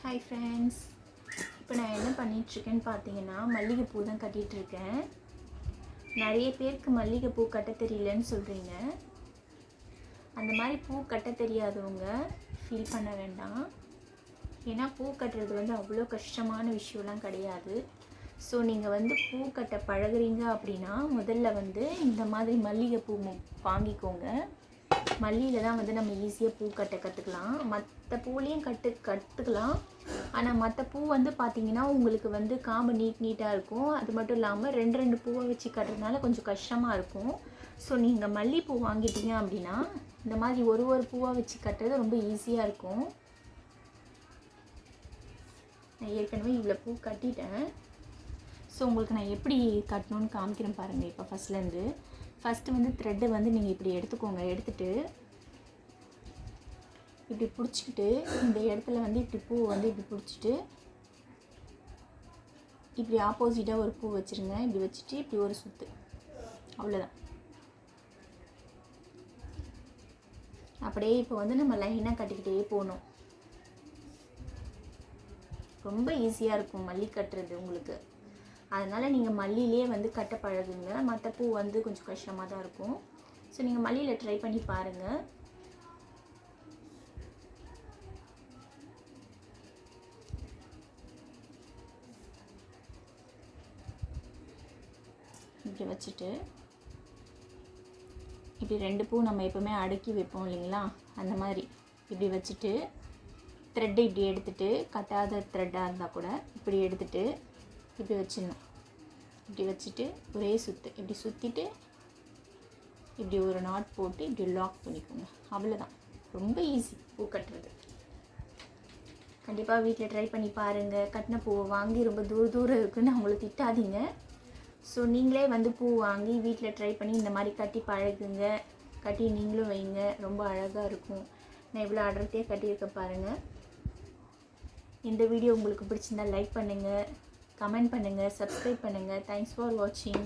Hi friends, இப்போ நான் என்ன பண்ணிகிட்ருக்கேன்னு பார்த்தீங்கன்னா மல்லிகைப்பூ தான் கட்டிகிட்ருக்கேன். நிறைய பேருக்கு மல்லிகைப்பூ கட்ட தெரியலன்னு சொல்கிறீங்க. அந்த மாதிரி பூ கட்ட தெரியாதவங்க ஃபீல் பண்ண வேண்டாம். ஏன்னா பூ கட்டுறது அவ்வளோ கஷ்டமான விஷயம்லாம் கிடையாது. ஸோ நீங்கள் பூ கட்ட பழகுறீங்க அப்படின்னா முதல்ல இந்த மாதிரி மல்லிகைப்பூ வாங்கிக்கோங்க. மல்லியில் தான் நம்ம ஈஸியாக பூ கட்ட கற்றுக்கலாம். மற்ற பூலையும் கற்றுக்கலாம். ஆனால் மற்ற பூ பார்த்தீங்கன்னா உங்களுக்கு காம்பு நீட்டாக இருக்கும். அது மட்டும் இல்லாமல் ரெண்டு பூவை வச்சு கட்டுறதுனால கொஞ்சம் கஷ்டமாக இருக்கும். ஸோ நீங்கள் மல்லிகைப்பூ வாங்கிட்டீங்க அப்படின்னா இந்த மாதிரி ஒரு பூவாக வச்சு கட்டுறது ரொம்ப ஈஸியாக இருக்கும். நான் ஏற்கனவே இவ்வளோ பூ கட்டிட்டேன். ஸோ உங்களுக்கு நான் எப்படி கட்டணும்னு காமிக்கிறேன் பாருங்கள். இப்போ ஃபஸ்ட்டு த்ரெட்டை நீங்கள் இப்படி எடுத்துக்கோங்க. எடுத்துகிட்டு இப்படி பிடிச்சிக்கிட்டு இந்த இடத்துல இப்படி பூ இப்படி பிடிச்சிட்டு இப்படி ஆப்போசிட்டாக ஒரு பூ வச்சுருங்க. இப்படி வச்சுட்டு இப்படி ஒரு சுற்று, அவ்வளோதான். அப்படியே இப்போ நம்ம லைனாக கட்டிக்கிட்டே போகணும். ரொம்ப ஈஸியாக இருக்கும் மல்லி கட்டுறது உங்களுக்கு. அதனால் நீங்கள் மல்லியிலே கட்ட பழகுங்க. மற்ற பூ கொஞ்சம் கஷ்டமாக தான் இருக்கும். ஸோ நீங்கள் மல்லியில் ட்ரை பண்ணி பாருங்கள். இப்படி வச்சுட்டு இப்படி ரெண்டு பூ நம்ம எப்போவுமே அடுக்கி வைப்போம் இல்லைங்களா, அந்த மாதிரி இப்படி வச்சுட்டு த்ரெட்டை இப்படி எடுத்துகிட்டு, கட்டாத த்ரெட்டாக இருந்தால் கூட இப்படி எடுத்துகிட்டு இப்படி வச்சிடணும். இப்படி வச்சுட்டு ஒரே சுற்று இப்படி சுற்றிட்டு இப்படி ஒரு நாட் போட்டு இப்படி லாக் பண்ணிக்கோங்க. அவ்வளோதான். ரொம்ப ஈஸி பூ கட்டுறது. கண்டிப்பாக வீட்டில் ட்ரை பண்ணி பாருங்கள். கட்டின பூவை வாங்கி ரொம்ப தூரம் இருக்குன்னு அவங்கள திட்டாதீங்க. ஸோ நீங்களே பூ வாங்கி வீட்டில் ட்ரை பண்ணி இந்த மாதிரி கட்டி பழகுங்க. கட்டி நீங்களும் வைங்க. ரொம்ப அழகாக இருக்கும். நான் இவ்வளோ அடர்த்தியாக கட்டியிருக்க பாருங்கள். இந்த வீடியோ உங்களுக்கு பிடிச்சிருந்தால் லைக் பண்ணுங்கள், கமெண்ட் பண்ணுங்கள், சப்ஸ்கிரைப் பண்ணுங்கள். தேங்க்ஸ் ஃபார் வாட்சிங்.